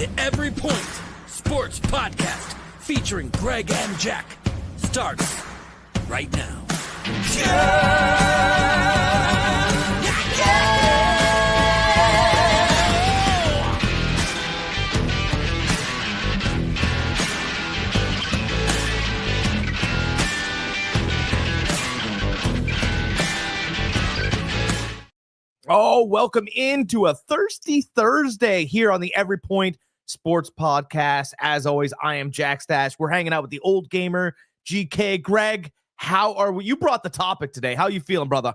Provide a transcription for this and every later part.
The Every Point Sports Podcast featuring Greg and Jack starts right now. Oh, welcome into a Thirsty Thursday here on the Every Point Sports Podcast. As always, I am Jack Stash. We're hanging out with the old gamer, GK. Greg, how are we? You brought the topic today. How you feeling, brother?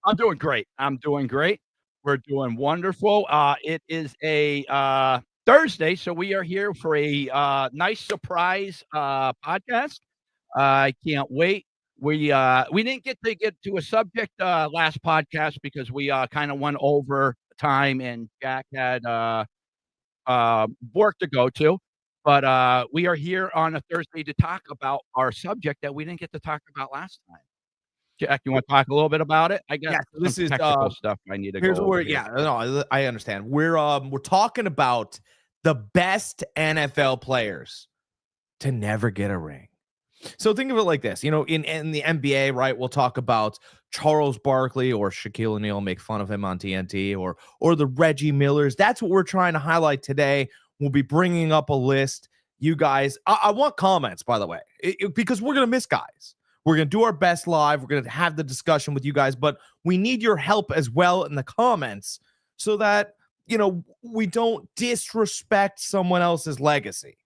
I'm doing great. We're doing wonderful. It is a Thursday, so we are here for a nice surprise podcast. I can't wait. We didn't get to a subject last podcast because we kind of went over time and Jack had work to go to. But we are here on a Thursday to talk about our subject that we didn't get to talk about last time. Jack, you want to talk a little bit about it? I guess this is technical stuff I need to here's go where over here. no, I understand. We're talking about the best NFL players to never get a ring. So think of it like this, in the NBA, right? We'll talk about Charles Barkley or Shaquille O'Neal, make fun of him on TNT, or the Reggie Millers. That's what we're trying to highlight today. We'll be bringing up a list. You guys, I want comments, by the way, because we're going to miss guys. We're going to do our best live. We're going to have the discussion with you guys, but we need your help as well in the comments so that, we don't disrespect someone else's legacy,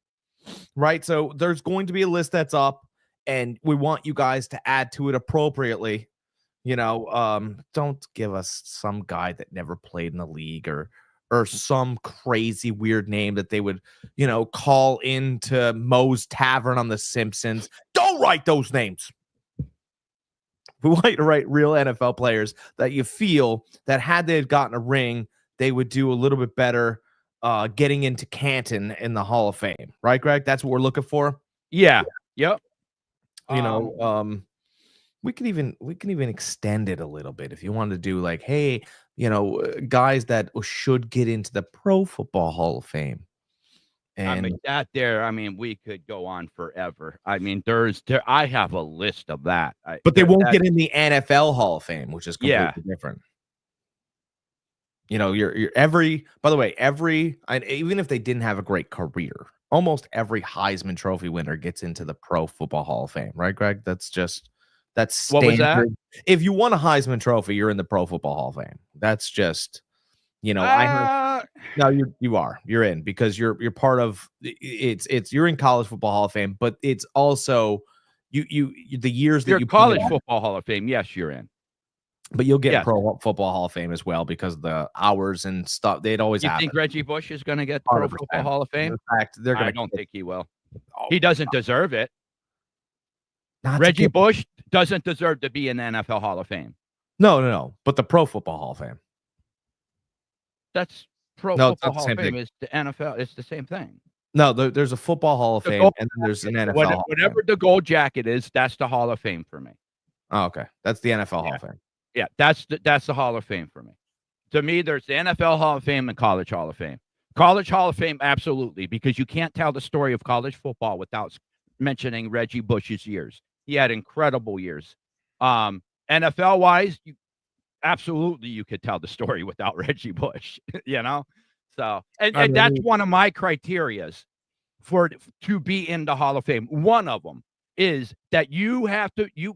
right? So there's going to be a list that's up and we want you guys to add to it appropriately. Don't give us some guy that never played in the league or some crazy weird name that they would, call into Moe's Tavern on The Simpsons. Don't write those names. We want you to write real NFL players that you feel that had they gotten a ring, they would do a little bit better getting into Canton in the Hall of Fame. Right, Greg? That's what we're looking for. Yeah. Yep. We can even extend it a little bit if you want to do like, hey, guys that should get into the Pro Football Hall of Fame. And we could go on forever. I have a list of that. But they won't get in the NFL Hall of Fame, which is completely different. By the way, even if they didn't have a great career, almost every Heisman Trophy winner gets into the Pro Football Hall of Fame, right, Greg? That's standard. What was that? If you won a Heisman Trophy, you're in the Pro Football Hall of Fame. That's just, I heard. No, you're in because you're part of you're in College Football Hall of Fame, but it's also the years that you're you College Football Hall of Fame. Yes, you're in. But you'll get Pro Football Hall of Fame as well because of the hours and stuff. They'd always You happen. think Reggie Bush is going to get Pro 100%. Football Hall of Fame? In fact, I don't think he will. He doesn't deserve it. Reggie Bush doesn't deserve to be in the NFL Hall of Fame. No. But the Pro Football Hall of Fame. That's Football Hall of Fame. Is the NFL. It's the same thing. No, there's a Football Hall of Fame, and then there's an NFL Hall of Fame. Whatever the gold jacket is, that's the Hall of Fame for me. Oh, okay. That's the NFL Hall of Fame. Yeah, that's the Hall of Fame for me. To me, there's the NFL Hall of Fame and College Hall of Fame. College Hall of Fame, absolutely, because you can't tell the story of college football without mentioning Reggie Bush's years. He had incredible years. NFL-wise, absolutely you could tell the story without Reggie Bush, So, and that's one of my criterias to be in the Hall of Fame. One of them is that you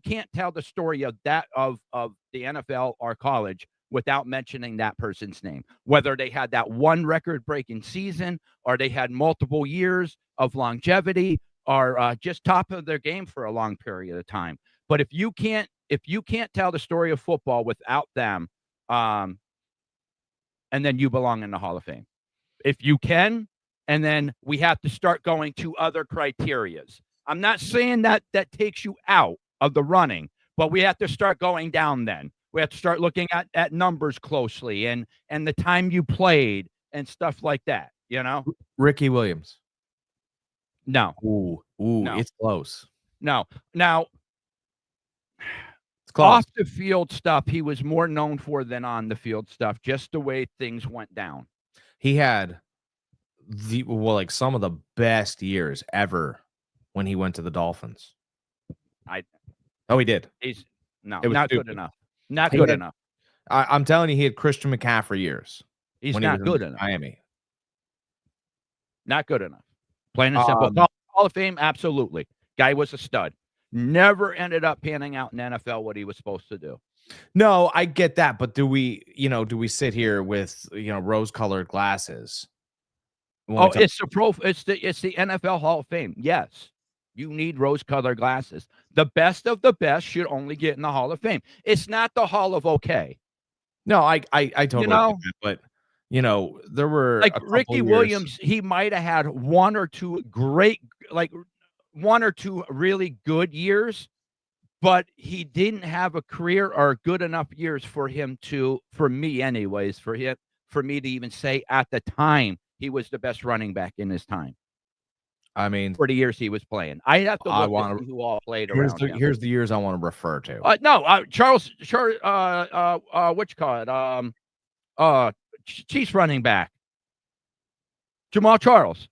can't tell the story of the NFL or college without mentioning that person's name, whether they had that one record-breaking season or they had multiple years of longevity or just top of their game for a long period of time. But if you can't tell the story of football without them, and then you belong in the Hall of Fame. If you can, and then we have to start going to other criterias. I'm not saying that takes you out of the running, but we have to start going down then. We have to start looking at numbers closely and the time you played and stuff like that, Ricky Williams. No. Ooh, no. It's close. No. Now, it's close. Off the field stuff, he was more known for than on the field stuff, just the way things went down. He had like some of the best years ever when he went to the Dolphins. I Oh, he did. he's no, It was not good stupid. enough. Not He good had- enough. I'm telling you, he had Christian McCaffrey years He's when not he was good in enough. Miami. Not good enough. Plain and simple. Hall of Fame, absolutely. Guy was a stud. Never ended up panning out in NFL what he was supposed to do. No, I get that, but do we sit here with rose-colored glasses? when we Oh, talk- it's the NFL Hall of Fame. Yes. You need rose-colored glasses. The best of the best should only get in the Hall of Fame. It's not the Hall of okay. no, I totally know? get that, but there were Like a couple Ricky years- Williams, he might have had one or two really good years, but he didn't have a career or good enough years for me anyways, for me to even say at the time he was the best running back in his time I mean, for the years he was playing. I have to I look wanna- to see who all played here's around the, him. here's the years I want to refer to. No, Charles, what you call it? Chiefs running back, Jamal Charles.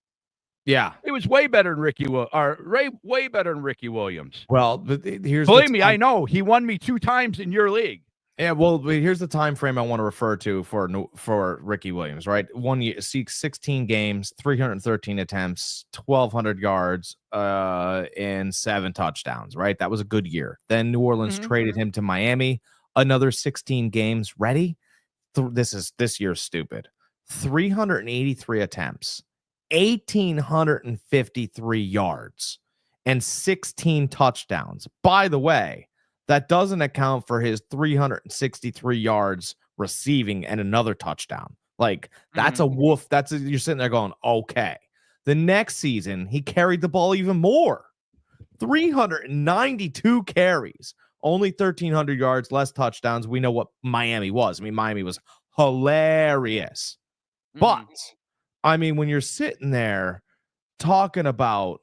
Yeah. He was way better than way better than Ricky Williams. Well, but here's Believe me, I know he won me 2 times in your league. Yeah, well, but here's the time frame I want to refer to for Ricky Williams, right? 1 year, 16 games, 313 attempts, 1,200 yards, and 7 touchdowns, right? That was a good year. Then New Orleans traded him to Miami. Another 16 games. Ready? This year's stupid. 383 attempts, 1,853 yards, and 16 touchdowns. By the way, that doesn't account for his 363 yards receiving and another touchdown. Like, that's a woof. You're sitting there going, okay. The next season, he carried the ball even more. 392 carries, only 1,300 yards, less touchdowns. We know what Miami was. I mean, Miami was hilarious. But, I mean, when you're sitting there talking about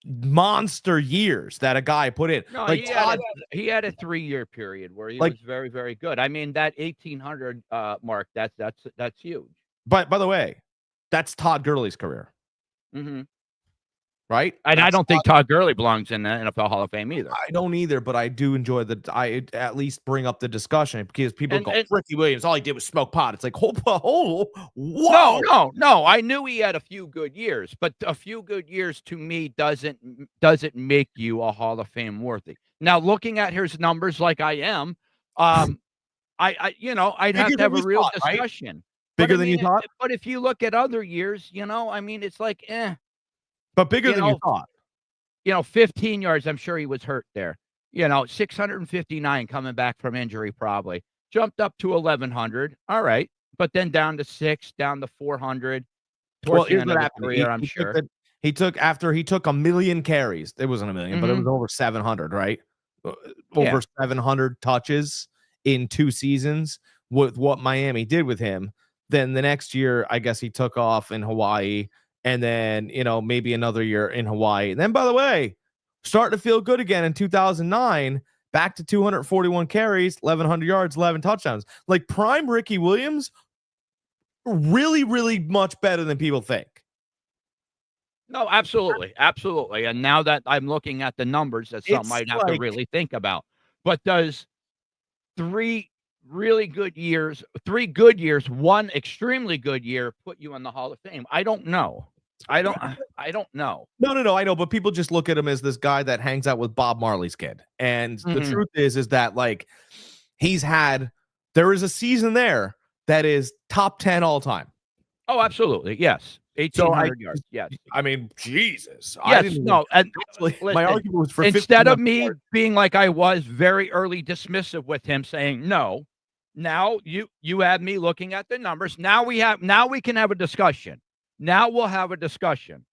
monster years that a guy put in. No, like he had a 3-year period where he Like- was very, very good. I mean, that 1,800 mark, that's huge. By the way, that's Todd Gurley's career, right? And I That's don't think Todd Gurley belongs in the NFL Hall of Fame either. I don't either, but I do enjoy I at least bring up the discussion because people go, Ricky Williams, all he did was smoke pot. It's like, whoa. No. I knew he had a few good years, but a few good years to me doesn't make you a Hall of Fame worthy. Now, looking at his numbers like I am, I'd have to have a real discussion. Bigger than you thought? But if you look at other years, I mean, it's like, But bigger than you thought. 15 yards, I'm sure he was hurt there. 659 coming back from injury probably. Jumped up to 1,100. All right. But then down to 6, down to 400. Towards the end of his career, I'm sure. He took 1 million carries. It wasn't 1 million, but it was over 700, right? Over 700 touches in 2 seasons with what Miami did with him. Then the next year, I guess he took off in Hawaii. And then, maybe another year in Hawaii. And then, by the way, starting to feel good again in 2009, back to 241 carries, 1,100 yards, 11 touchdowns. Like prime Ricky Williams, really, really much better than people think. No, absolutely. Absolutely. And now that I'm looking at the numbers, that's something I'd have to really think about. But does 3 good years, 1 extremely good year put you in the Hall of Fame? I don't know. I don't know. No, I know, but people just look at him as this guy that hangs out with Bob Marley's kid. And the truth is that like there is a season there that is top 10 all time. Oh, absolutely. Yes. 1,800 yards. Yes. I mean, Jesus. Yes. No. And my argument was for instead of me being like I was very early dismissive with him saying no. Now you had me looking at the numbers. Now we can have a discussion. Now we'll have a discussion.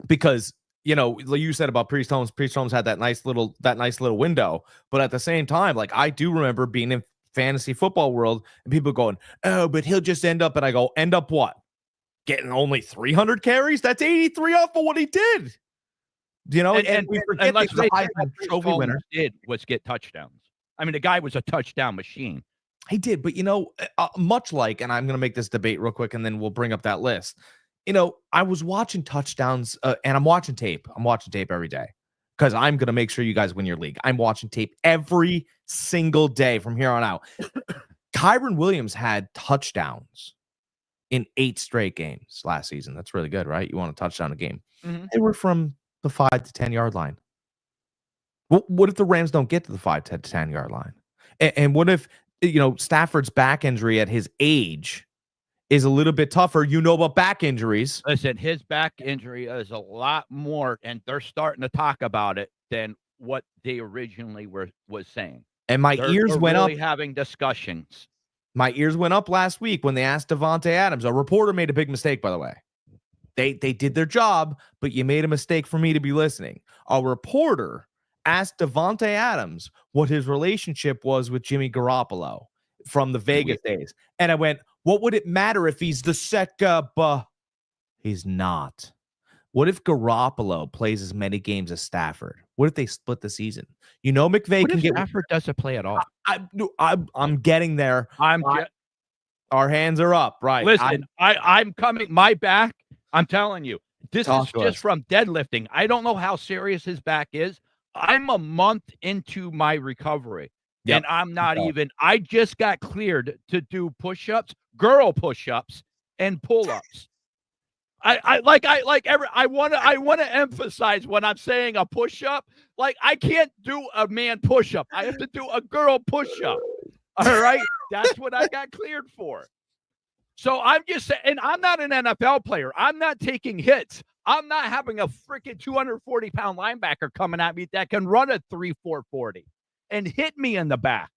Because, like you said about Priest Holmes had that nice little window. But at the same time, like I do remember being in fantasy football world and people going, oh, but he'll just end up. And I go, end up what? Getting only 300 carries? That's 83 off of what he did. And we forget let's the say Heisman Trophy winner did was get touchdowns. I mean, the guy was a touchdown machine. He did, but much like, and I'm going to make this debate real quick, and then we'll bring up that list. I was watching touchdowns and I'm watching tape. I'm watching tape every day because I'm going to make sure you guys win your league. I'm watching tape every single day from here on out. Kyren Williams had touchdowns in 8 straight games last season. That's really good, right? You want a touchdown a game. Mm-hmm. They were from the 5 to 10 yard line. What if the Rams don't get to the 5 to 10 yard line? And what if, Stafford's back injury at his age is a little bit tougher? About back injuries. Listen, his back injury is a lot more, and they're starting to talk about it than what they originally was saying. And my ears went really up. Having discussions. My ears went up last week when they asked Davante Adams. A reporter made a big mistake, by the way. They did their job, but you made a mistake for me to be listening. A reporter asked Davante Adams what his relationship was with Jimmy Garoppolo from the Vegas days. And I went, what would it matter if he's the second? He's not. What if Garoppolo plays as many games as Stafford? What if they split the season? McVay can get Stafford doesn't play at all. I'm getting there. Our hands are up, right? Listen, I'm coming. My back, I'm telling you, this is just from deadlifting. I don't know how serious his back is. I'm a month into my recovery, and I'm not even. I just got cleared to do push-ups, girl push-ups, and pull-ups. I want to emphasize when I'm saying a push-up, like I can't do a man push-up. I have to do a girl push-up. All right, that's what I got cleared for. So I'm just saying, and I'm not an NFL player. I'm not taking hits. I'm not having a freaking 240-pound linebacker coming at me that can run a 3.440 and hit me in the back.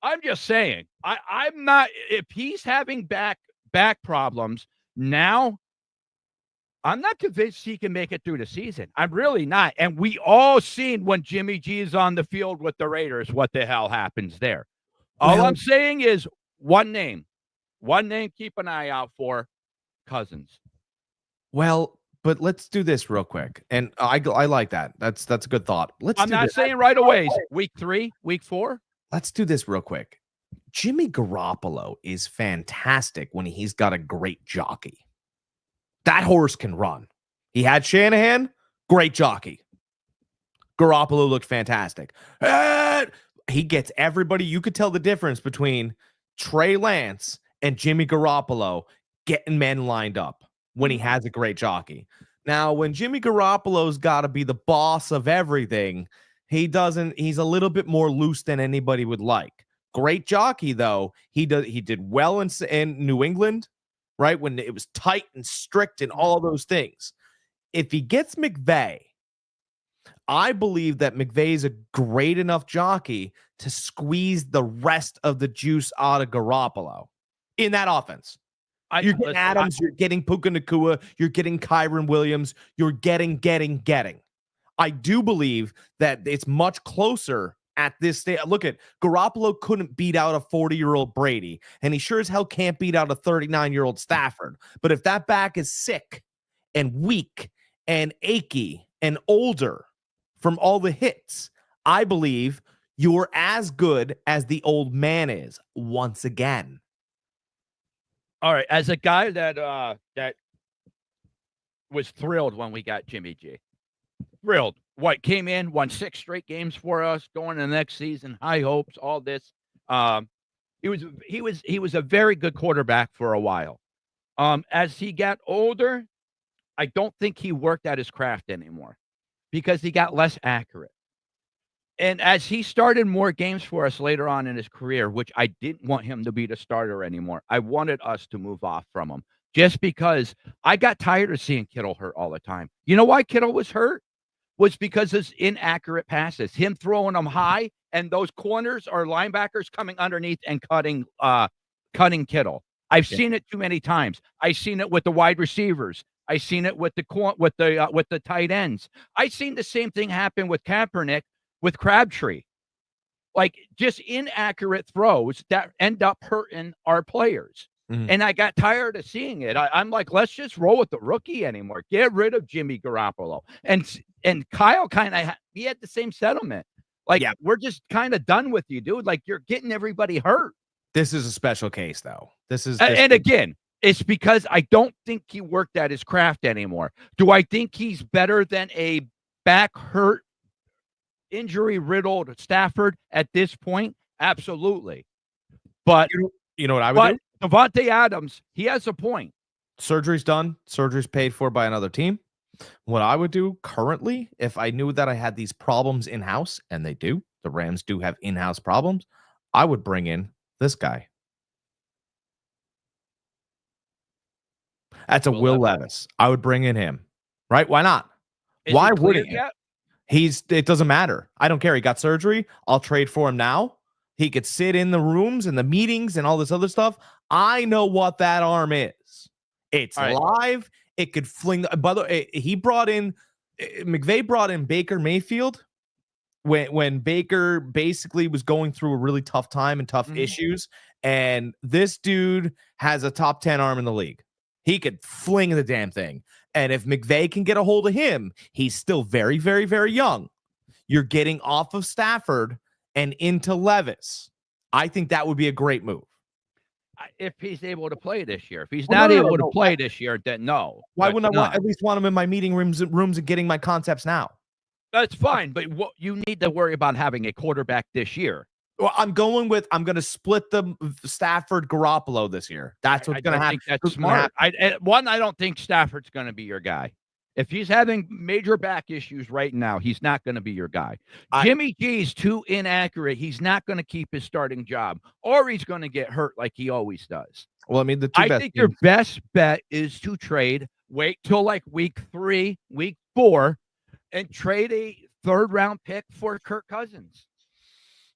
I'm just saying, I'm not. If he's having back problems now, I'm not convinced he can make it through the season. I'm really not. And we all seen when Jimmy G is on the field with the Raiders, what the hell happens there. All I'm saying is one name, keep an eye out for: Cousins. Well, but let's do this real quick. And I like that. That's a good thought. I'm not saying right away. Week 3, week 4. Let's do this real quick. Jimmy Garoppolo is fantastic when he's got a great jockey. That horse can run. He had Shanahan, great jockey. Garoppolo looked fantastic. He gets everybody. You could tell the difference between Trey Lance and Jimmy Garoppolo getting men lined up when he has a great jockey. Now, when Jimmy Garoppolo's got to be the boss of everything, he's a little bit more loose than anybody would like. Great jockey, though. He did well in New England, right? When it was tight and strict and all those things. If he gets McVay, I believe that McVay is a great enough jockey to squeeze the rest of the juice out of Garoppolo in that offense. You're getting Adams, you're getting Puka Nacua, you're getting Kyren Williams, you're getting. I do believe that it's much closer at this stage. Look at Garoppolo couldn't beat out a 40-year-old Brady, and he sure as hell can't beat out a 39-year-old Stafford. But if that back is sick and weak and achy and older from all the hits, I believe you're as good as the old man is once again. All right, as a guy that was thrilled when we got Jimmy G. Thrilled. What came in, won 6 straight games for us, going to the next season, high hopes, all this. He was a very good quarterback for a while. As he got older, I don't think he worked at his craft anymore because he got less accurate. And as he started more games for us later on in his career, which I didn't want him to be the starter anymore, I wanted us to move off from him just because I got tired of seeing Kittle hurt all the time. You know why Kittle was hurt? Was because his inaccurate passes, him throwing them high, and those corners or linebackers coming underneath and cutting Kittle. I've seen it too many times. I've seen it with the wide receivers. I've seen it with the tight ends. I've seen the same thing happen with Kaepernick, with Crabtree. Like just inaccurate throws that end up hurting our players. Mm-hmm. And I got tired of seeing it. I'm like, let's just roll with the rookie anymore. Get rid of Jimmy Garoppolo. And Kyle he had the same sentiment. Like, we're just kind of done with you, dude. Like, you're getting everybody hurt. This is a special case, though. And again, It's because I don't think he worked at his craft anymore. Do I think he's better than a back hurt, injury riddled Stafford at this point? Absolutely. But You know what I would do? Devontae Adams, he has a point. Surgery's done. Surgery's paid for by another team. What I would do currently, if I knew that I had these problems in-house, and they do, the Rams do have in-house problems, I would bring in this guy. That's a Will Levis. I would bring in him. Right? Why not? Why wouldn't you? It doesn't matter. I don't care. He got surgery. I'll trade for him now. He could sit in the rooms and the meetings and all this other stuff. I know what that arm is. It's live. It could fling. By the way, McVay brought in Baker Mayfield when Baker basically was going through a really tough time and tough issues. And this dude has a top 10 arm in the league. He could fling the damn thing. And if McVay can get a hold of him, he's still very, very, very young. You're getting off of Stafford and into Levis. I think that would be a great move. If he's able to play this year. If he's not able to play this year, then no. Why wouldn't I at least want him in my meeting rooms and getting my concepts now? That's fine, but what you need to worry about having a quarterback this year. Well, I'm going to split the Stafford Garoppolo this year. That's what's going to happen. That's smart. I don't think Stafford's going to be your guy. If he's having major back issues right now, he's not going to be your guy. Jimmy G's too inaccurate. He's not going to keep his starting job, or he's going to get hurt like he always does. Well, I mean, I think your best bet is to trade. Wait till like week 3, week 4, and trade a 3rd-round pick for Kirk Cousins.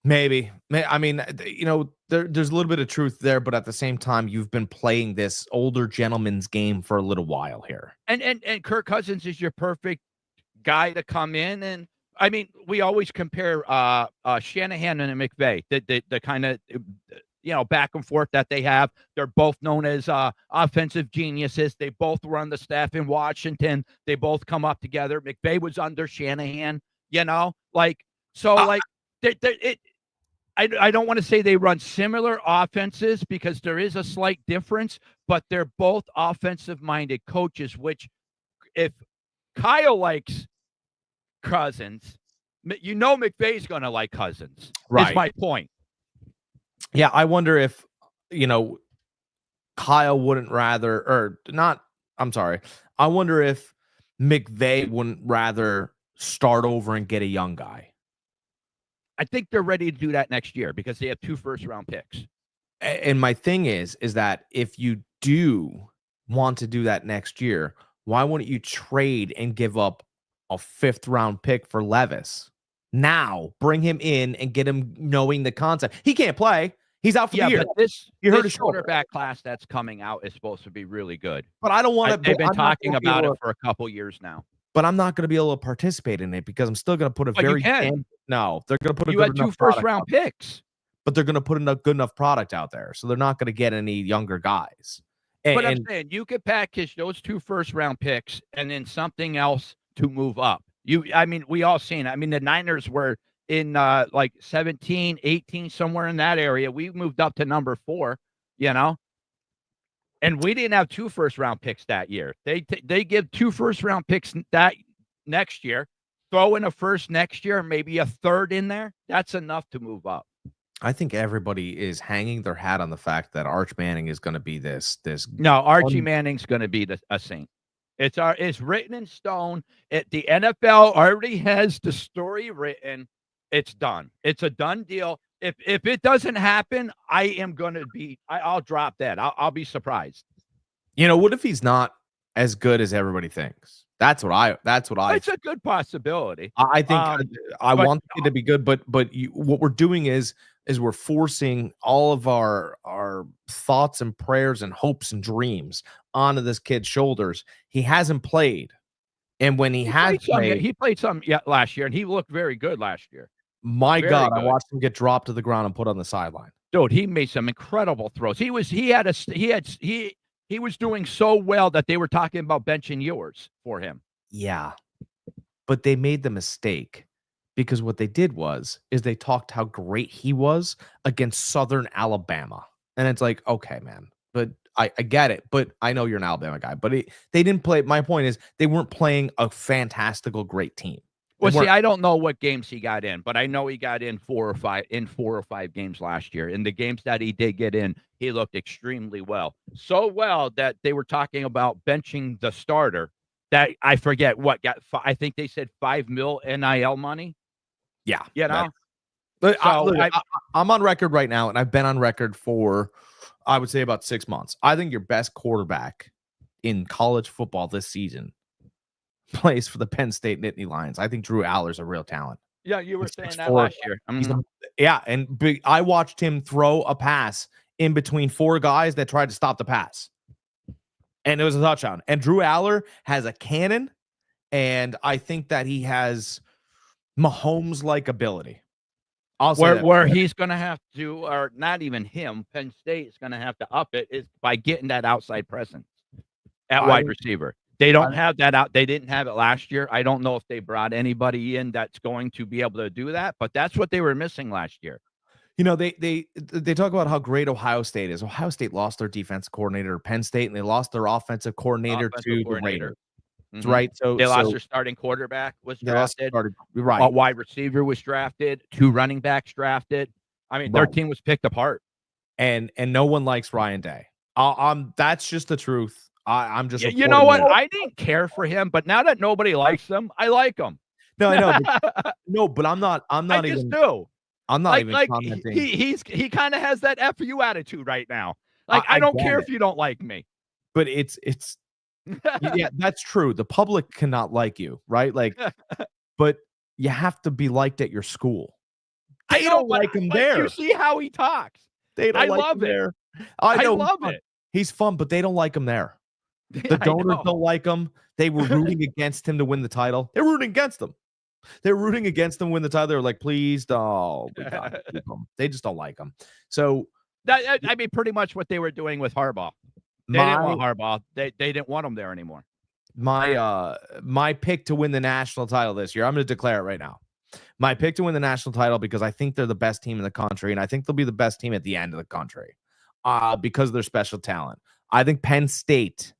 Maybe. I mean, there's a little bit of truth there, but at the same time, you've been playing this older gentleman's game for a little while here. And Kirk Cousins is your perfect guy to come in. And I mean, we always compare Shanahan and McVay, the kind of back and forth that they have. They're both known as offensive geniuses. They both run the staff in Washington. They both come up together. McVay was under Shanahan, I don't want to say they run similar offenses because there is a slight difference, but they're both offensive-minded coaches, which if Kyle likes Cousins, McVay's going to like Cousins. Right. Is my point. Yeah, I wonder if, Kyle wouldn't rather, or not, I'm sorry. I wonder if McVay wouldn't rather start over and get a young guy. I think they're ready to do that next year because they have 2 first-round picks. And my thing is that if you do want to do that next year, why wouldn't you trade and give up a 5th-round pick for Levis? Now, bring him in and get him knowing the concept. He can't play. He's out for the year. But this quarterback class that's coming out is supposed to be really good. But I don't want to. They've been talking about it for a couple years now. But I'm not going to be able to participate in it because I'm still going to put a no. They're going to put you had 2 first-round picks, but they're going to put a good enough product out there, so they're not going to get any younger guys. But I'm saying you could package those 2 first-round picks and then something else to move up. We all seen it. I mean, the Niners were in like 17, 18, somewhere in that area. We moved up to number 4, and we didn't have 2 first-round picks that year. They give 2 first-round picks that next year, throw in a first next year, maybe a 3rd in there. That's enough to move up. I think everybody is hanging their hat on the fact that Arch Manning is going to be this. No, Archie Manning's going to be a Saint. It's written in stone. The NFL already has the story written. It's done. It's a done deal. If it doesn't happen, I'll drop that. I'll be surprised. What if he's not as good as everybody thinks? That's what I. It's a good possibility. I think I want it to be good, but what we're doing is we're forcing all of our thoughts and prayers and hopes and dreams onto this kid's shoulders. He hasn't played, and when he played some last year, and he looked very good last year. My God, I watched him get dropped to the ground and put on the sideline. Dude, he made some incredible throws. He was doing so well that they were talking about benching yours for him. Yeah, but they made the mistake because what they did is they talked how great he was against Southern Alabama, and it's like, okay, man, but I get it, but I know you're an Alabama guy. But they didn't play. My point is they weren't playing a fantastical, great team. Well, see, I don't know what games he got in, but I know he got in 4 or 5 games last year. In the games that he did get in, he looked extremely well. So well that they were talking about benching the starter. That I forget what got. I think they said $5 million NIL money. Yeah, You know. But So I'm on record right now, and I've been on record for, I would say, about 6 months. I think your best quarterback in college football this season plays for the Penn State Nittany Lions. I think Drew Aller's a real talent. Yeah, you were saying that last year. I watched him throw a pass in between 4 guys that tried to stop the pass, and it was a touchdown. And Drew Aller has a cannon, and I think that he has Mahomes-like ability. Where he's going to have to, or not even him, Penn State is going to have to up it is by getting that outside presence at wide receiver. They don't have that out. They didn't have it last year. I don't know if they brought anybody in that's going to be able to do that, but that's what they were missing last year. You know, they talk about how great Ohio State is. Ohio State lost their defense coordinator to Penn State, and they lost their offensive coordinator to the Raiders. Mm-hmm. Right. So they lost their starting quarterback was drafted. Right. A wide receiver was drafted. 2 running backs drafted. I mean, their team was picked apart. And no one likes Ryan Day. That's just the truth. I'm just. You know what? I didn't care for him, but now that nobody likes him, I like him. No, I know. But I'm not I even. Just do. I'm not even commenting. He kind of has that FU attitude right now. Like I don't care if you don't like me. But it's yeah, that's true. The public cannot like you, right? Like, but you have to be liked at your school. They don't like him there. You see how he talks. I love it. There. I love it. He's fun, but they don't like him there. The donors don't like him. They were rooting against him to win the title. They're rooting against him. They're rooting against him to win the title. They're like, please don't. They just don't like him. So I mean, pretty much what they were doing with Harbaugh. They didn't want Harbaugh. They didn't want him there anymore. My pick to win the national title this year, I'm going to declare it right now. My pick to win the national title because I think they're the best team in the country, and I think they'll be the best team at the end of the country because of their special talent. I think Penn State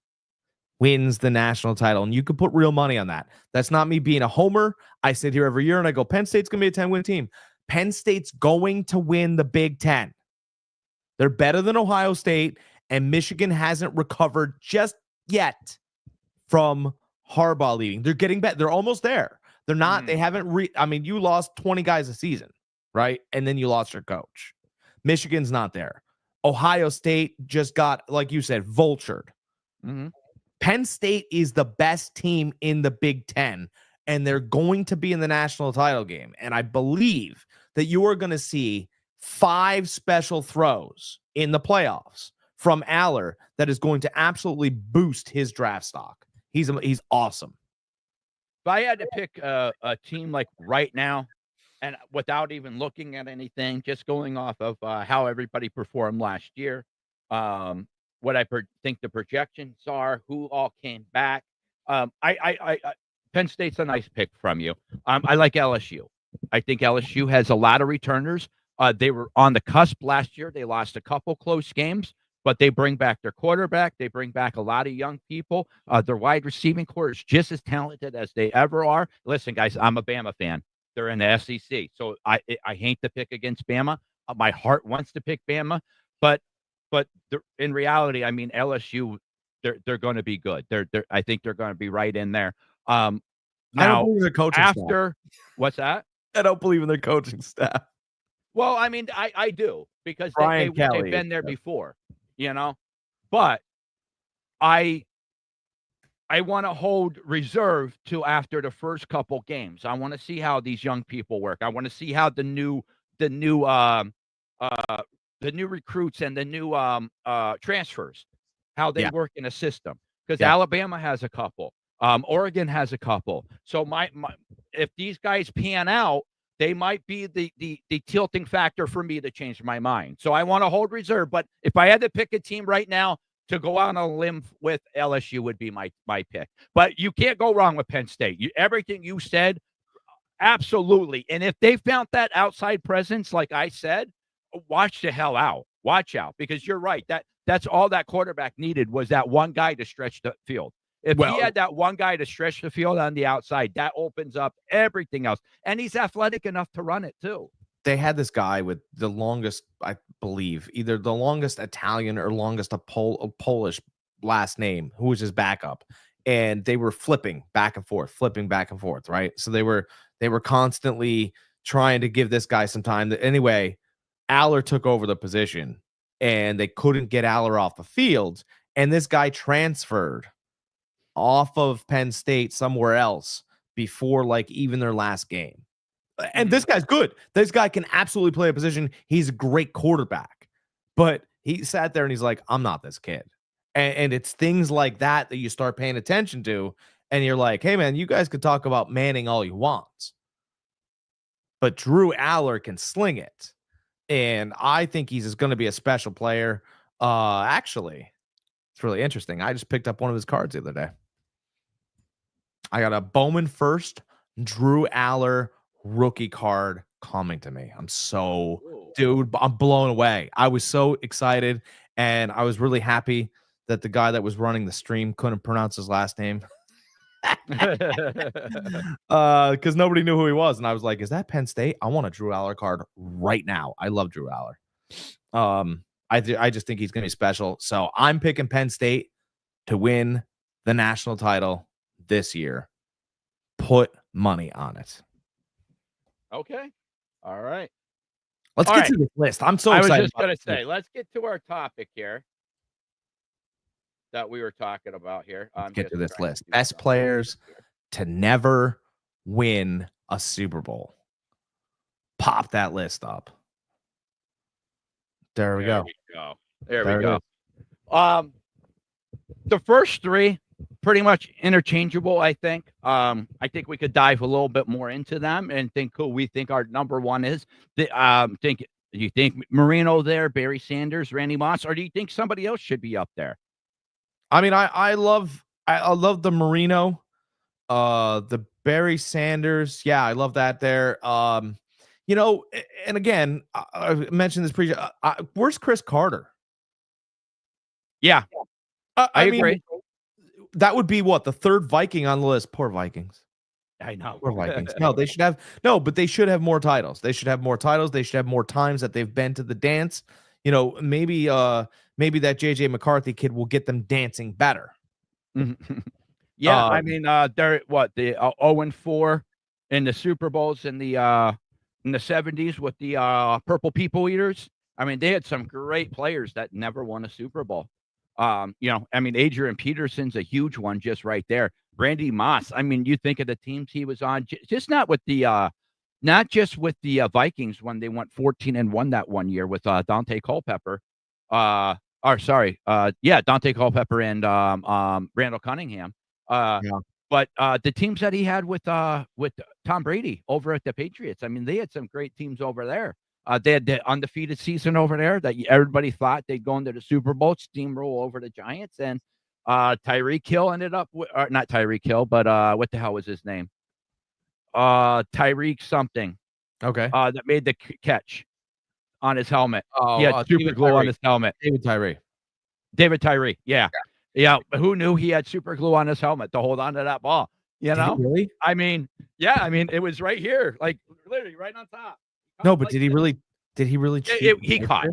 wins the national title, and you could put real money on that. That's not me being a homer. I sit here every year and I go, Penn State's going to be a 10-win team. Penn State's going to win the Big Ten. They're better than Ohio State, and Michigan hasn't recovered just yet from Harbaugh leading. They're getting better. They're almost there. They're not. They haven't. I mean, you lost 20 guys a season, right? And then you lost your coach. Michigan's not there. Ohio State just got, like you said, vultured. Mm-hmm. Penn State is the best team in the Big Ten, and they're going to be in the national title game. And I believe that you are going to see 5 special throws in the playoffs from Aller that is going to absolutely boost his draft stock. He's awesome. If I had to pick a team like right now, and without even looking at anything, just going off of how everybody performed last year, what I think the projections are, who all came back. Penn State's a nice pick from you. I like LSU. I think LSU has a lot of returners. They were on the cusp last year. They lost a couple close games, but they bring back their quarterback. They bring back a lot of young people. Their wide receiving core is just as talented as they ever are. Listen, guys, I'm a Bama fan. They're in the SEC, so I hate to pick against Bama. My heart wants to pick Bama, but in reality, I mean, LSU, they're going to be good. I think they're going to be right in there. Now, I don't believe in their coaching staff. What's that? I don't believe in their coaching staff. Well, I mean, I do because they've been there before, you know. But I want to hold reserve till after the first couple games. I want to see how these young people work. I want to see how the new recruits and the new transfers, how they work in a system. Because Alabama has a couple, Oregon has a couple. So if these guys pan out, they might be the tilting factor for me to change my mind. So I want to hold reserve. But if I had to pick a team right now to go out on a limb with, LSU would be my pick. But you can't go wrong with Penn State. Everything you said, absolutely. And if they found that outside presence, like I said, watch the hell out. Watch out, because you're right. That That's all that quarterback needed was that one guy to stretch the field. If Well- he had that one guy to stretch the field on the outside, that opens up everything else. And he's athletic enough to run it too. They had this guy with the longest, I believe, either the longest Italian or longest a Polish last name, who was his backup, and they were flipping back and forth, right? So they were constantly trying to give this guy some time. Anyway, Aller took over the position, and they couldn't get Aller off the field, and this guy transferred off of Penn State somewhere else before like even their last game. And this guy's good. This guy can absolutely play a position. He's a great quarterback. But he sat there and he's like, I'm not this kid. And it's things like that that you start paying attention to. And you're like, hey, man, you guys could talk about Manning all you want. But Drew Aller can sling it. And I think he's going to be a special player. Actually, it's really interesting. I just picked up one of his cards the other day. I got a Bowman first, Drew Aller rookie card coming to me. I'm blown away. I was so excited, and I was really happy that the guy that was running the stream couldn't pronounce his last name. Because nobody knew who he was, and I was like, is that Penn State? I want a Drew Aller card right now. I love Drew Aller. I just think he's gonna be special. So I'm picking Penn State to win the national title this year. Put money on it. Okay. All right. Let's get to this list. I'm so I excited. was just going to say, let's get to our topic here that we were talking about here. Get to this list. Best players to never win a Super Bowl. Pop that list up. There we go. There we go. The first three, pretty much interchangeable, I think. I think we could dive a little bit more into them and think who we think our number one is. Do you think Marino there, Barry Sanders, Randy Moss, or do you think somebody else should be up there? I mean, I love the Marino, the Barry Sanders. Yeah, I love that there. You know, and again, I mentioned this where's Chris Carter? Yeah, I agree. Mean, that would be what, the third Viking on the list. Poor Vikings. I know. Poor Vikings. No, they should have more titles. They should have more titles. They should have more times that they've been to the dance. You know, maybe that JJ McCarthy kid will get them dancing better. Yeah, I mean, they're what, the 0-4 in the Super Bowls in the 70s with the Purple People Eaters. I mean, they had some great players that never won a Super Bowl. You know, I mean, Adrian Peterson's a huge one just right there. Randy Moss. I mean, you think of the teams he was on, just not just with the Vikings when they went 14-1 that one year with Dante Culpepper. Dante Culpepper and Randall Cunningham. But the teams that he had with Tom Brady over at the Patriots, I mean, they had some great teams over there. They had the undefeated season over there that everybody thought they'd go into the Super Bowl, steamroll over the Giants, and Tyreek Hill ended up with, not Tyreek Hill, but what the hell was his name? Tyreek something. Okay. That made the catch on his helmet. Oh, he had super glue on his helmet. David Tyree. Yeah. Who knew he had super glue on his helmet to hold on to that ball? You know? Really? I mean, it was right here, like literally right on top. No, but did he really cheat? He caught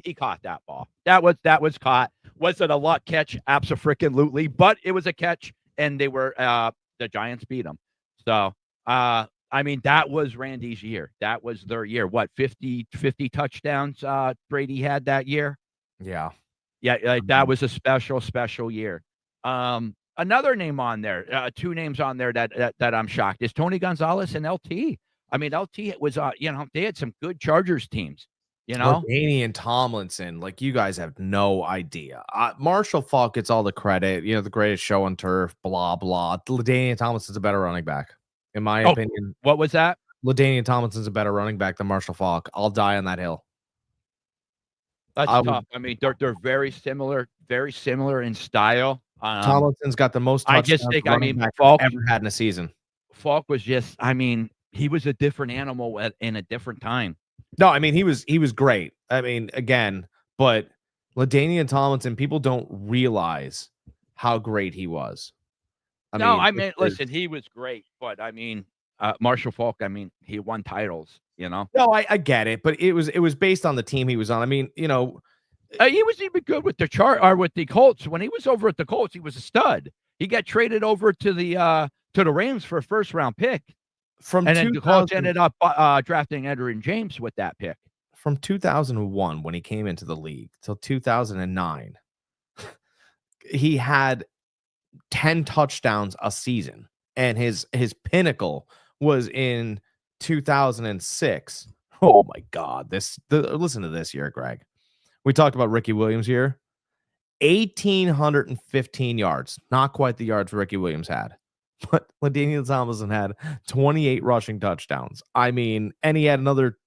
that ball. That was caught. Was it a luck catch? Abso-freaking-lutely, but it was a catch, and they were the Giants beat them. So I mean, that was Randy's year. That was their year. What, 50 touchdowns Brady had that year? Yeah. Yeah, like that was a special year. Another name on there, two names on there that I'm shocked is Tony Gonzalez and LT. I mean, LT was, they had some good Chargers teams, you know. LaDainian Tomlinson, like, you guys have no idea. Marshall Faulk gets all the credit, you know, the greatest show on turf, blah, blah. LaDainian Tomlinson's a better running back, in my opinion. What was that? LaDainian Tomlinson's a better running back than Marshall Faulk. I'll die on that hill. That's tough. I mean, they're very similar in style. Tomlinson's got the most touchdowns I just think, Faulk ever had in a season. Faulk was just, he was a different animal in a different time. No, I mean, he was great. I mean, again, but LaDainian Tomlinson, people don't realize how great he was. I mean, listen, he was great, but I mean, Marshall Falk, I mean, he won titles, you know. No, I get it, but it was based on the team he was on. I mean, you know, He was even good with with the Colts. When he was over at the Colts, he was a stud. He got traded over to the Rams for a first round pick, from and then the Colts ended up drafting Edgerrin James with that pick. From 2001 when he came into the league till 2009, he had 10 touchdowns a season, and his pinnacle was in 2006. Oh my God! Listen to this year, Greg. We talked about Ricky Williams here. 1,815 yards, not quite the yards Ricky Williams had, but LaDainian Tomlinson had 28 rushing touchdowns. I mean, and he had another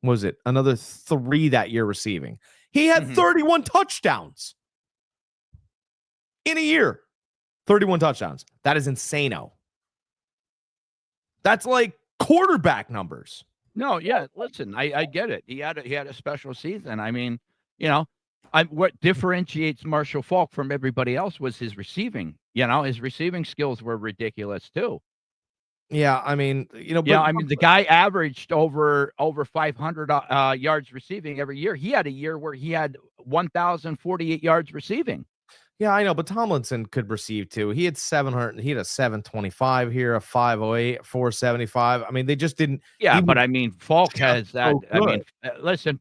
3 that year receiving. He had 31 touchdowns in a year. 31 touchdowns. That is insano. That's like quarterback numbers. No, yeah, listen, I get it. He had a special season. I mean, you know, what differentiates Marshall Falk from everybody else was his receiving. You know, his receiving skills were ridiculous too. Yeah, I mean, you know, yeah, I mean, the guy averaged over 500 yards receiving every year. He had a year where he had 1,048 yards receiving. Yeah, I know, but Tomlinson could receive too. He had 700. He had a 725 here, a 508, 475. I mean, they just didn't. Yeah, but I mean, Falk has that. So I mean,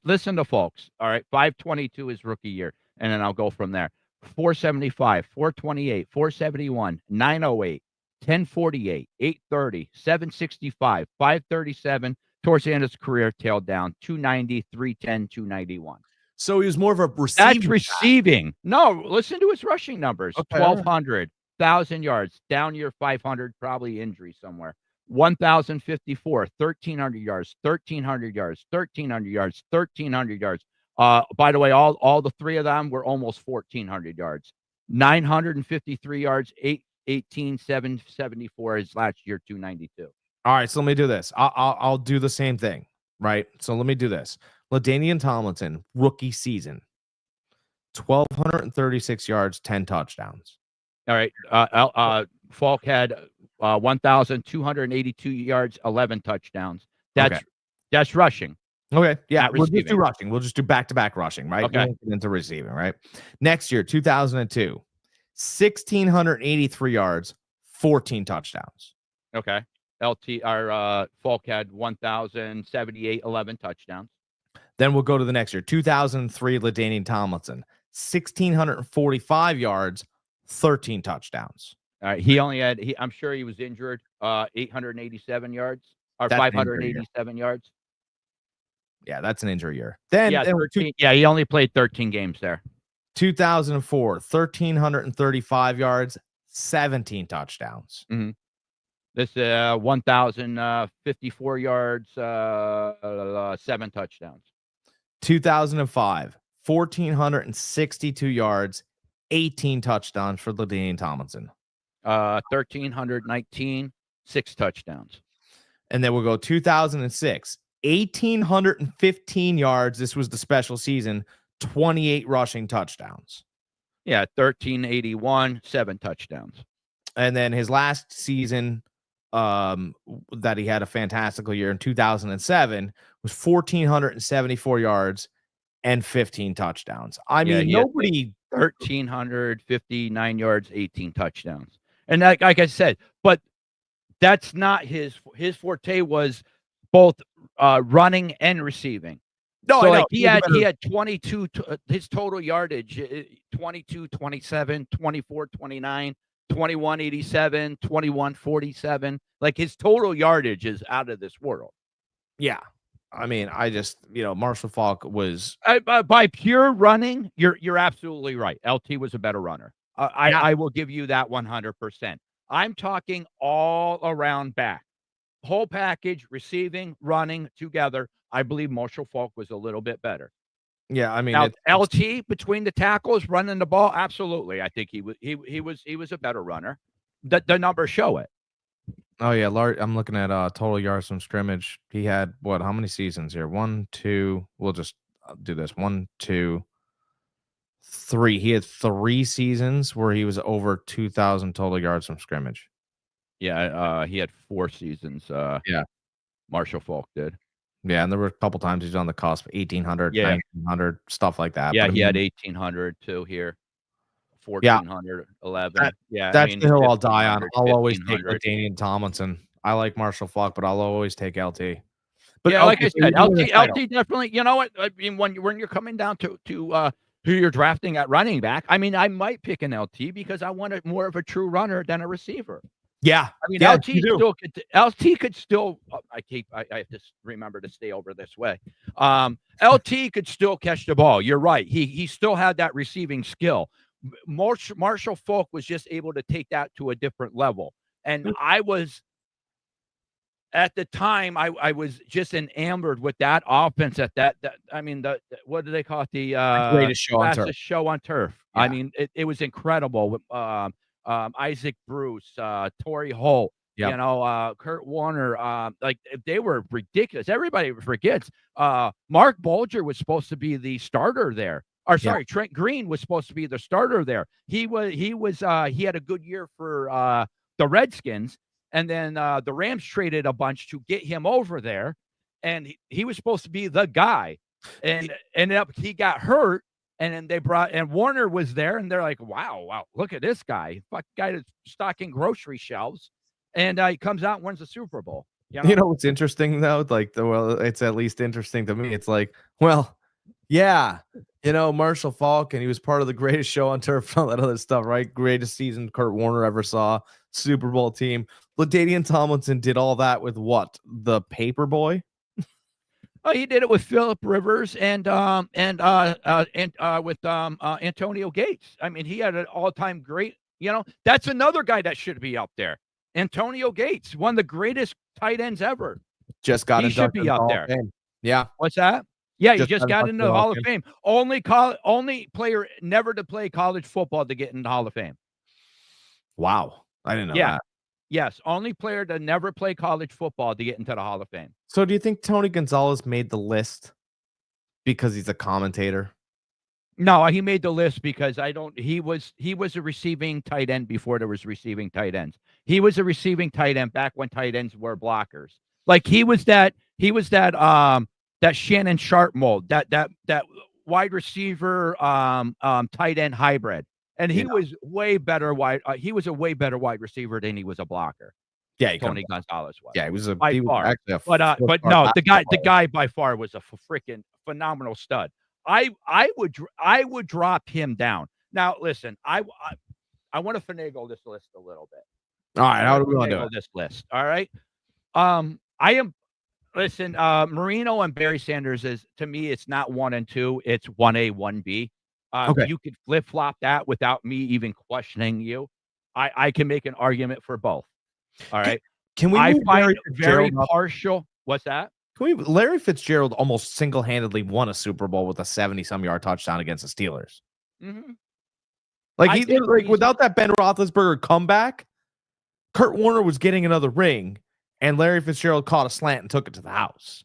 listen to Falk's. All right, 522 is rookie year, and then I'll go from there. 475, 428, 471, 908, 1048, 830, 765, 537. Towards the end of his career, tailed down 290, 310, 291. So he was more of a receiving. That's receiving. No, listen to his rushing numbers. Okay. 1,200, 1,000 yards, down year 500, probably injury somewhere. 1,054, 1,300 yards, 1,300 yards, 1,300 yards, 1,300 yards. By the way, all the 3 of them were almost 1,400 yards. 953 yards, 18,774 his last year, 292. All right, so let me do this. I'll do the same thing, right? So let me do this. LaDainian Tomlinson, rookie season, 1,236 yards, 10 touchdowns. All right. Falk had 1,282 yards, 11 touchdowns. That's rushing. Okay. Yeah, Not we'll just do receiving. rushing. We'll just do back-to-back rushing, right? Okay. We won't get into receiving, right? Next year, 2002, 1,683 yards, 14 touchdowns. Okay. Falk had 1,078, 11 touchdowns. Then we'll go to the next year, 2003, LaDainian Tomlinson, 1,645 yards, 13 touchdowns. All right. He only had, I'm sure he was injured, 887 yards or That's 587 yards. Yeah, that's an injury year. Then, Yeah, 13, he only played 13 games there. 2004, 1,335 yards, 17 touchdowns. Mm-hmm. This 1,054 yards, 7 touchdowns. 2005, 1,462 yards, 18 touchdowns for LaDainian Tomlinson. 1,319, 6 touchdowns. And then we'll go 2006, 1,815 yards. This was the special season, 28 rushing touchdowns. Yeah, 1,381, 7 touchdowns. And then his last season, that he had a fantastical year in 2007 was 1,474 yards and 15 touchdowns. I mean, nobody 1,359 yards, 18 touchdowns. And like I said, but that's not his forte was both running and receiving. No, so I like know. he had 22 his total yardage 22, 27, 24, 29, 2187, 2147. Like his total yardage is out of this world. Yeah. I mean, Marshall Falk was by pure running, you're absolutely right. LT was a better runner. I will give you that 100%. I'm talking all around back. Whole package, receiving, running together. I believe Marshall Falk was a little bit better. Yeah, I mean, now, LT between the tackles, running the ball, absolutely. I think he was a better runner. The numbers show it. Oh yeah, I'm looking at total yards from scrimmage. He had how many seasons here? 1, 2. We'll just do this. 1, 2, 3. He had 3 seasons where he was over 2,000 total yards from scrimmage. Yeah, he had 4 seasons. Yeah. Marshall Faulk did. Yeah, and there were a couple times he's on the cusp, 1,800, Yeah. 1,900, stuff like that. Yeah, But, I he had mean, 1,800 too here. 1,400, 11. Yeah, I that's mean, the hill I'll die on. 1,500, I'll always take 1,500. LaDainian Tomlinson. I like Marshall Faulk, but I'll always take LT. But Yeah, like okay, I so you said, win the title. LT definitely. You know what? I mean, when you're coming down to who you're drafting at running back, I mean, I might pick an LT because I want more of a true runner than a receiver. Yeah. I mean, Yeah, LT could still. I have to remember to stay over this way. LT could still catch the ball. You're right. He still had that receiving skill. Marshall Faulk was just able to take that to a different level, and I was. At the time, I was just enamored with that offense. I mean, what do they call it? The greatest show on turf. fastest show on turf. Yeah. I mean, it was incredible with Isaac Bruce, Torrey Holt, Yep. you know, Kurt Warner. Like they were ridiculous. Everybody forgets. Mark Bulger was supposed to be the starter there. Or sorry, Trent Green was supposed to be the starter there. He had a good year for the Redskins. And then the Rams traded a bunch to get him over there, and he was supposed to be the guy, and ended up he got hurt, and then they brought and Warner was there, and they're like, wow, look at this guy, fuck guy that's stocking grocery shelves, and he comes out and wins the Super Bowl. You know what's interesting though? Like, it's at least interesting to me. It's like, well, yeah, Marshall Faulk, and he was part of the greatest show on turf, all that other stuff, right? Greatest season Kurt Warner ever saw, Super Bowl team. LaDainian Tomlinson did all that with what? The paper boy? Oh, he did it with Phillip Rivers and with Antonio Gates. I mean, he had an all-time great. That's another guy that should be up there. Antonio Gates, one of the greatest tight ends ever. Just got he should be up there. Yeah. What's that? Yeah, he Just just got into the Hall of Fame. Only player never to play college football to get into the Hall of Fame. Wow. I didn't know that. Yes, only player to never play college football to get into the Hall of Fame. So do you think Tony Gonzalez made the list because he's a commentator? No, he made the list because he was a receiving tight end before there was receiving tight ends. He was a receiving tight end back when tight ends were blockers. Like he was that Shannon Sharp mold, that wide receiver tight end hybrid. And he was way better he was a way better wide receiver than he was a blocker. Yeah, Tony Gonzalez was. Yeah, he was by far. Actually but no, the guy by far was a freaking phenomenal stud. I would drop him down. Now, listen, I want to finagle this list a little bit. All right, how do we want to do it? This list. All right. Marino and Barry Sanders is, to me, it's not 1 and 2, it's 1A, 1B. Okay. You could flip-flop that without me even questioning you. I can make an argument for both. All right. Can we I find Larry very Fitzgerald partial. What's that? Larry Fitzgerald almost single-handedly won a Super Bowl with a 70-some yard touchdown against the Steelers. Mm-hmm. Like without that Ben Roethlisberger comeback, Kurt Warner was getting another ring, and Larry Fitzgerald caught a slant and took it to the house.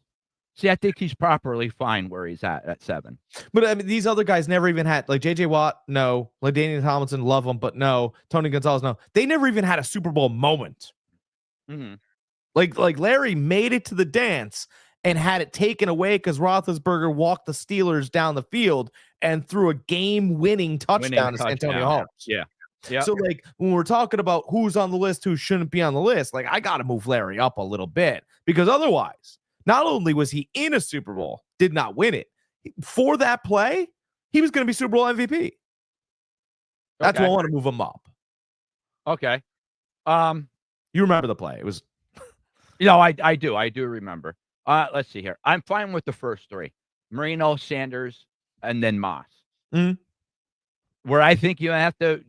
See, I think he's properly fine where he's at 7. But I mean, these other guys never even had, like J.J. Watt, no. LaDainian Tomlinson, love him, but no. Tony Gonzalez, no. They never even had a Super Bowl moment. Mm-hmm. Like Larry made it to the dance and had it taken away because Roethlisberger walked the Steelers down the field and threw a game-winning touchdown to Antonio Holmes. Yeah. Yeah. So, like, when we're talking about who's on the list, who shouldn't be on the list, like, I got to move Larry up a little bit because otherwise, not only was he in a Super Bowl, did not win it, for that play, he was going to be Super Bowl MVP. That's why I want to move him up. Okay. You remember the play? It was. I do remember. Let's see here. I'm fine with the first 3. Marino, Sanders, and then Moss. Mm-hmm. Where I think you have to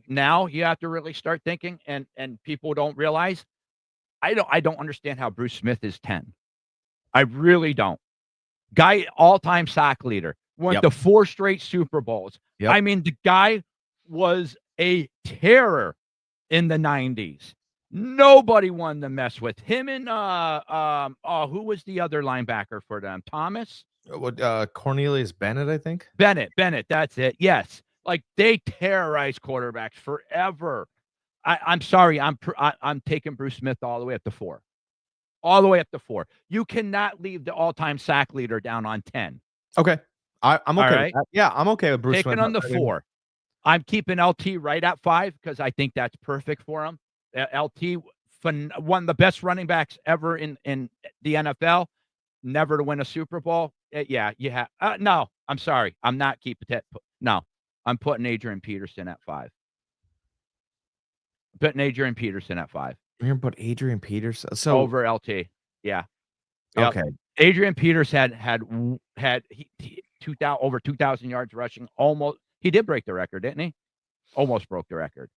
really start thinking, and people don't realize, I don't understand how Bruce Smith is 10. I really don't. Guy, all-time sack leader, went to 4 straight Super Bowls. Yep. I mean, the guy was a terror in the 90s. Nobody wanted to mess with him. And who was the other linebacker for them? Thomas? Cornelius Bennett, I think. Bennett. That's it. Yes. Like they terrorize quarterbacks forever. I'm sorry. I'm taking Bruce Smith all the way up to 4. All the way up to 4. You cannot leave the all-time sack leader down on 10. Okay. I'm All okay with right? that. Yeah, I'm okay with Bruce Taking Smith. on the 4. I'm keeping LT right at 5 because I think that's perfect for him. LT, one of the best running backs ever in the NFL, never to win a Super Bowl. Yeah, you have. No, I'm sorry. I'm not keeping that. No, I'm putting Adrian Peterson at 5. Putting Adrian Peterson at 5 You're gonna put Adrian Peterson. So over LT. Yeah. Yep. okay. Adrian Peters had over 2,000 yards rushing. Almost, he did break the record, didn't he? Almost broke the record.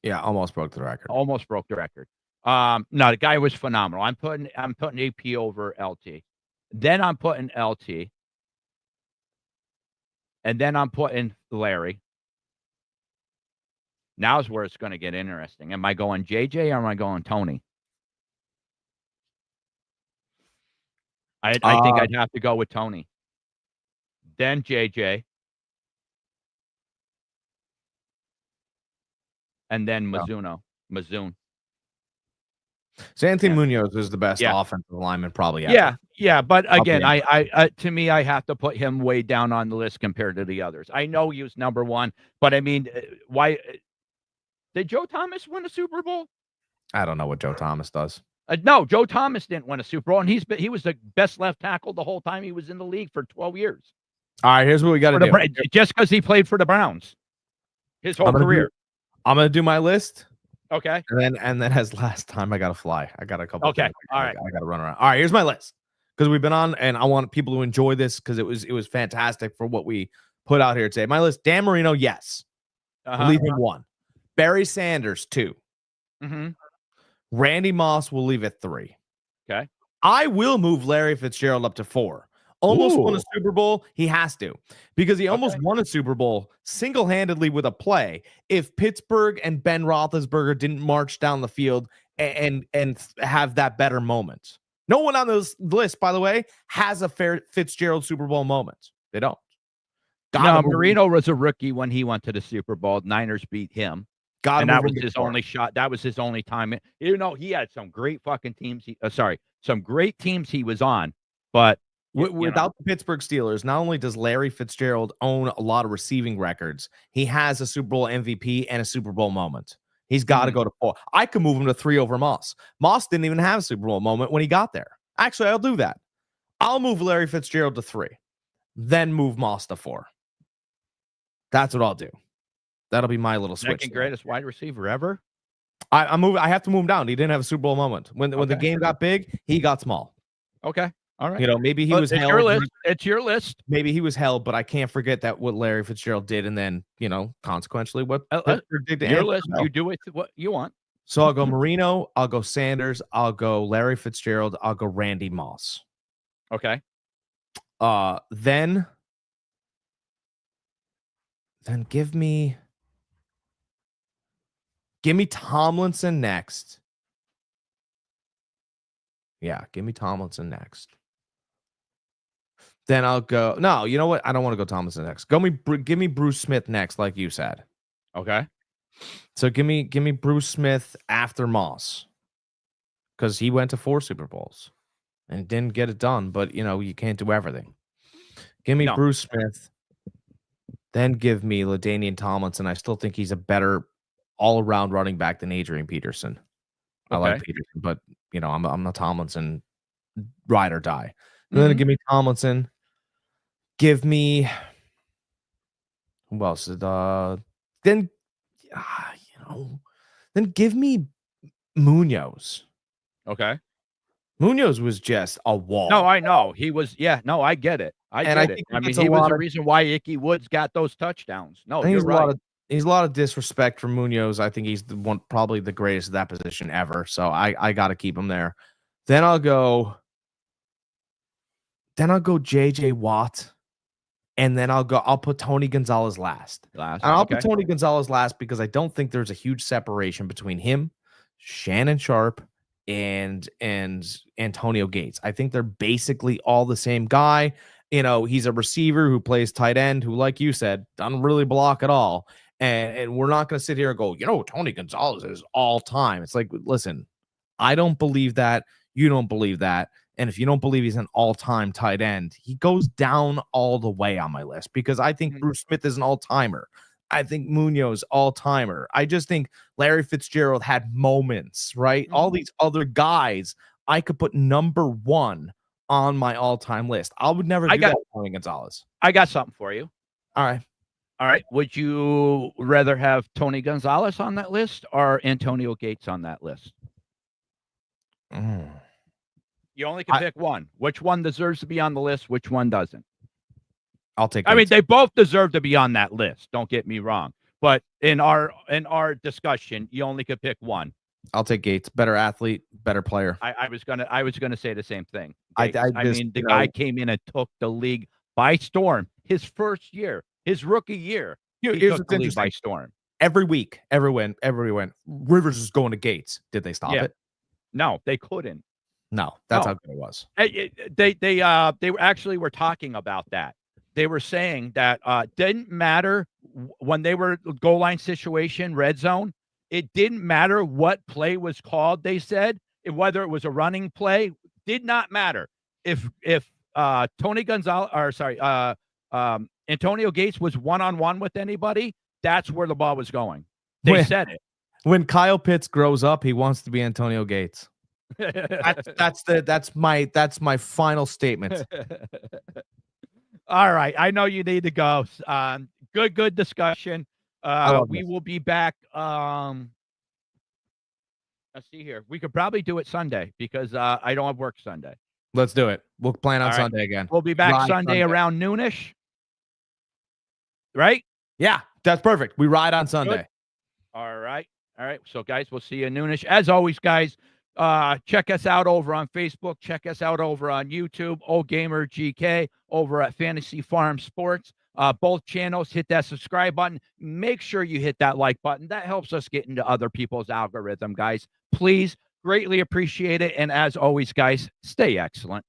Yeah, almost broke the record. Almost broke the record. No, the guy was phenomenal. I'm putting AP over LT. Then I'm putting LT. And then I'm putting Larry. Now's where it's going to get interesting. Am I going JJ or am I going Tony? I think I'd have to go with Tony. Then JJ. And then Mizuno. Mizoon. So Anthony Munoz is the best offensive lineman probably ever. Yeah. But again, I to me, I have to put him way down on the list compared to the others. I know he was number 1, but I mean, why did Joe Thomas win a Super Bowl? I don't know what Joe Thomas does. No, Joe Thomas didn't win a Super Bowl, and he was the best left tackle the whole time he was in the league for 12 years. All right, here's what we got to do. Just because he played for the Browns his whole career. I'm gonna do my list. Okay. And then as last time, I gotta fly. I got a couple. Okay. All right. I gotta run around. All right. Here's my list because we've been on, and I want people to enjoy this because it was fantastic for what we put out here today. My list: Dan Marino, yes, leave him 1. Barry Sanders, 2. Mm-hmm. Randy Moss will leave at 3. Okay. I will move Larry Fitzgerald up to 4. Almost won a Super Bowl. He has to because he almost won a Super Bowl single-handedly with a play. If Pittsburgh and Ben Roethlisberger didn't march down the field and have that better moment. No one on this list, by the way, has a fair Fitzgerald Super Bowl moment. They don't. Marino was a rookie when he went to the Super Bowl. Niners beat him. And that was his only shot. That was his only time. He had some great fucking teams. Some great teams he was on, but without the Pittsburgh Steelers, not only does Larry Fitzgerald own a lot of receiving records, he has a Super Bowl MVP and a Super Bowl moment. He's got to go to 4. I could move him to 3 over Moss. Moss didn't even have a Super Bowl moment when he got there. Actually, I'll do that. I'll move Larry Fitzgerald to 3, then move Moss to 4. That's what I'll do. That'll be my little switch. Second greatest wide receiver ever. I have to move him down. He didn't have a Super Bowl moment. When the game got big, he got small. Okay. All right. Maybe he was held. Your list. It's your list. Maybe he was held, but I can't forget that what Larry Fitzgerald did, and then consequentially what Pittsburgh did to your list. You do it what you want. So I'll go Marino. I'll go Sanders. I'll go Larry Fitzgerald. I'll go Randy Moss. Okay. Then give me Tomlinson next. Yeah, give me Tomlinson next. Then I'll go. No, you know what? I don't want to go Tomlinson next. Give me Bruce Smith next, like you said. Okay. So give me Bruce Smith after Moss, because he went to 4 Super Bowls and didn't get it done. But you can't do everything. Give me Bruce Smith. Then give me LaDainian Tomlinson. I still think he's a better all-around running back than Adrian Peterson. I like Peterson, but I'm a Tomlinson ride or die. And then give me Tomlinson. Give me who else? Then give me Munoz. Okay. Munoz was just a wall. No, I know. He was, no, I get it. I get it. I mean, he was the reason why Ickey Woods got those touchdowns. No, you're right. He's a lot of disrespect for Munoz. I think he's probably the greatest at that position ever. So I got to keep him there. Then I'll go JJ Watt. And then I'll put Tony Gonzalez last. And I'll put Tony Gonzalez last because I don't think there's a huge separation between him, Shannon Sharp, and Antonio Gates. I think they're basically all the same guy. You know, he's a receiver who plays tight end, who, like you said, doesn't really block at all. And we're not going to sit here and go, you know, Tony Gonzalez is all time. It's like, listen, I don't believe that. You don't believe that. And if you don't believe he's an all-time tight end, he goes down all the way on my list because I think Bruce Smith is an all-timer. I think Munoz all-timer. I just think Larry Fitzgerald had moments, right? All these other guys I could put number one on my all-time list. I would never do that with Tony Gonzalez. I got something for you. All right. All right. Would you rather have Tony Gonzalez on that list or Antonio Gates on that list? You only can pick one. Which one deserves to be on the list? Which one doesn't? I'll take I mean, they both deserve to be on that list. Don't get me wrong. But in our discussion, you only could pick one. I'll take Gates. Better athlete, better player. I was gonna say the same thing. I mean, the guy came in and took the league by storm. His first year, his rookie year, he took the league by storm. Every week, every win, Rivers is going to Gates. Did they stop it? No, they couldn't. No, that's how good it was. They were talking about that. They were saying that didn't matter when they were goal line situation, red zone. It didn't matter what play was called. They said whether it was a running play did not matter. If Tony Gonzalez or Antonio Gates was one-on-one with anybody, that's where the ball was going. They said it. When Kyle Pitts grows up, he wants to be Antonio Gates. That's my final statement. All right. I know you need to go. Good discussion. We will be back. Let's see here. We could probably do it Sunday because I don't have work Sunday. Let's do it. We'll plan on Sunday again. We'll be back Sunday around noonish. Right? Yeah, that's perfect. We ride on Sunday. Good. All right. So, guys, we'll see you noonish. As always, guys, check us out over on Facebook. Check us out over on YouTube. Old Gamer GK over at Fantasy Farm Sports. Both channels. Hit that subscribe button. Make sure you hit that like button. That helps us get into other people's algorithm, guys. Please, greatly appreciate it. And as always, guys, stay excellent.